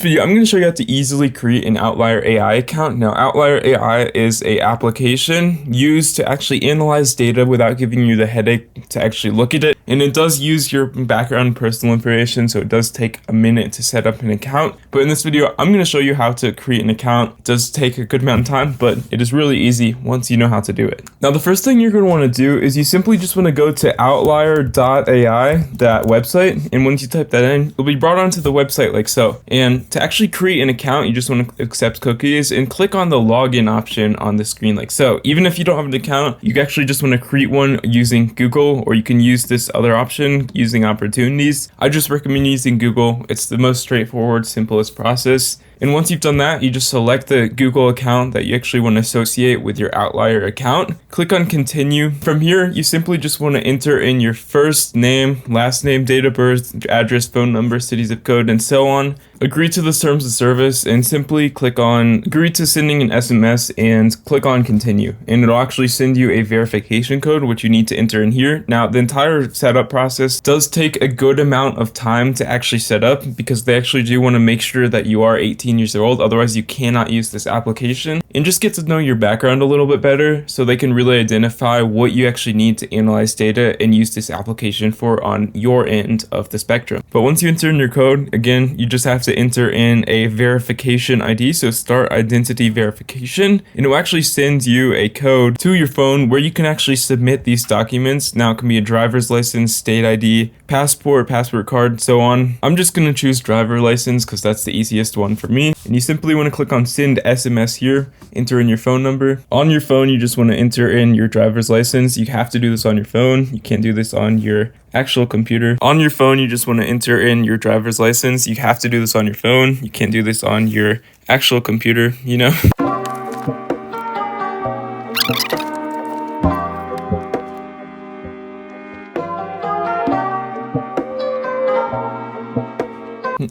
Video, I'm going to show you how to easily create an Outlier AI account. Now, Outlier AI is a application used to actually analyze data without giving you the headache to actually look at it. And it does use your background and personal information, so it does take a minute to set up an account. But in this video, I'm going to show you how to create an account. It does take a good amount of time, but it is really easy once you know how to do it. Now, the first thing you're going to want to do is you simply just want to go to outlier.ai, that website. And once you type that in, you'll be brought onto the website like so. And to actually create an account, you just want to accept cookies and click on the login option on the screen like so. Even if you don't have an account, you actually just want to create one using Google, or you can use this other option using opportunities. I just recommend using Google. It's the most straightforward, simplest process. And once you've done that, you just select the Google account that you actually want to associate with your Outlier account. Click on continue. From here, you simply just want to enter in your first name, last name, date of birth, address, phone number, city, zip code, and so on. Agree to the terms of service and simply click on agree to sending an SMS and click on continue. And it'll actually send you a verification code, which you need to enter in here. Now, the entire setup process does take a good amount of time to actually set up because they actually do want to make sure that you are 18 years old. Otherwise, you cannot use this application. And just get to know your background a little bit better so they can really identify what you actually need to analyze data and use this application for on your end of the spectrum. But once you enter in your code, again, you just have to enter in a verification ID, so start identity verification, and it will actually send you a code to your phone where you can actually submit these documents. Now, it can be a driver's license, state ID, passport, passport card, so on. I'm just going to choose driver license because that's the easiest one for me. And you simply want to click on send SMS here, enter in your phone number. On your phone, you just want to enter in your driver's license. You have to do this on your phone. You can't do this on your actual computer. On your phone, you just want to enter in your driver's license. You have to do this on your phone. You can't do this on your actual computer, you know?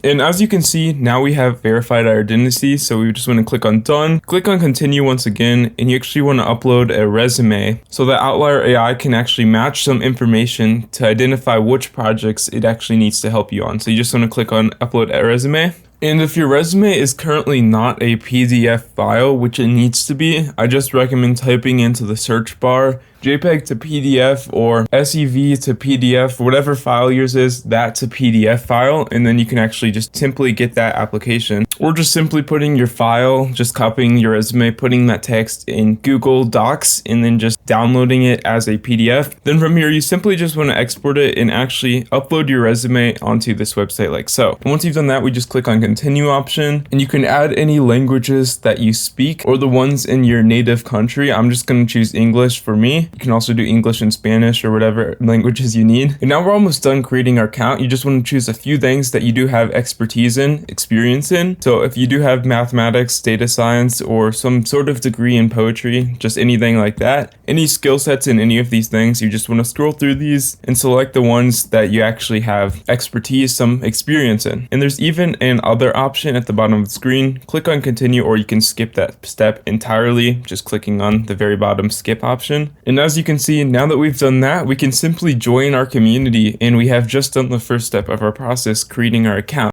And as you can see, now we have verified our identity, so we just want to click on done, click on continue once again, and you actually want to upload a resume so that Outlier AI can actually match some information to identify which projects it actually needs to help you on. So you just want to click on upload a resume. And if your resume is currently not a PDF file, which it needs to be, I just recommend typing into the search bar JPEG to PDF or SEV to PDF, whatever file yours is, that to PDF file, and then you can actually just simply get that application. Or just simply putting your file, just copying your resume, putting that text in Google Docs, and then just downloading it as a PDF. Then from here, you simply just want to export it and actually upload your resume onto this website like so. And once you've done that, we just click on continue option, and you can add any languages that you speak or the ones in your native country. I'm just going to choose English for me. You can also do English and Spanish or whatever languages you need. And now we're almost done creating our account. You just want to choose a few things that you do have expertise in, experience in. So if you do have mathematics, data science, or some sort of degree in poetry, just anything like that, any skill sets in any of these things, you just want to scroll through these and select the ones that you actually have expertise, some experience in. And there's even an other option at the bottom of the screen. Click on continue, or you can skip that step entirely, just clicking on the very bottom skip option. And as you can see, now that we've done that, we can simply join our community, and we have just done the first step of our process, creating our account.